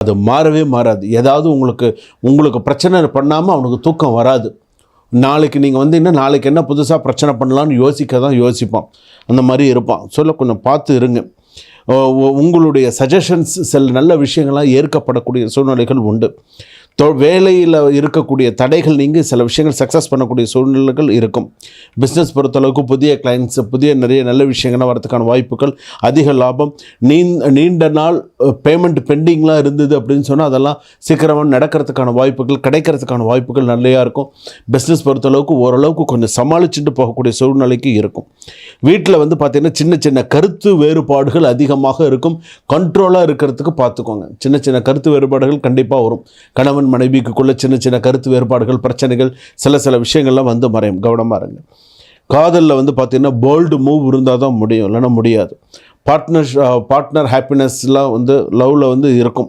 அது மாறவே மாறாது. ஏதாவது உங்களுக்கு பிரச்சனை பண்ணாமல் அவனுக்கு தூக்கம் வராது. நாளைக்கு நீங்கள் வந்தீங்கன்னா நாளைக்கு என்ன புதுசாக பிரச்சனை பண்ணலான்னு யோசிக்க தான் யோசிப்பான். அந்த மாதிரி இருப்பான். கொஞ்சம் பார்த்து இருங்க. உங்களுடைய சஜஷன்ஸ் சில நல்ல விஷயங்கள்லாம் ஏற்கப்படக்கூடிய சூழ்நிலைகள் உண்டு. வேலையில் இருக்கக்கூடிய தடைகள் நீங்கள் சில விஷயங்கள் சக்ஸஸ் பண்ணக்கூடிய சூழ்நிலைகள் இருக்கும். பிஸ்னஸ் பொறுத்தளவுக்கு புதிய கிளைண்ட்ஸ், நிறைய நல்ல விஷயங்கள்லாம் வரதுக்கான வாய்ப்புகள், அதிக லாபம். நீண்ட நாள் பேமெண்ட் பெண்டிங்லாம் இருந்தது அப்படின்னு சொன்னால் அதெல்லாம் சீக்கிரமாக நடக்கிறதுக்கான வாய்ப்புகள், கிடைக்கிறதுக்கான வாய்ப்புகள் நிறையா இருக்கும். பிஸ்னஸ் பொறுத்தளவுக்கு ஓரளவுக்கு கொஞ்சம் சமாளிச்சுட்டு போகக்கூடிய சூழ்நிலைக்கு இருக்கும். வீட்டில் பார்த்திங்கன்னா சின்ன சின்ன கருத்து வேறுபாடுகள் அதிகமாக இருக்கும். கண்ட்ரோலாக இருக்கிறதுக்கு பார்த்துக்கோங்க. சின்ன கருத்து வேறுபாடுகள் கண்டிப்பாக வரும். கணவன் மனைவிக்குள்ளே சின்ன கருத்து வேறுபாடுகள், பிரச்சனைகள், சில விஷயங்கள்லாம் மறையும். கவனமாக இருங்க. காதலில் பார்த்தீங்கன்னா போல்டு மூவ் இருந்தால் தான் முடியும், இல்லைன்னா முடியாது. பார்ட்னர் ஹாப்பினஸ்லாம் லவ்வில் இருக்கும்.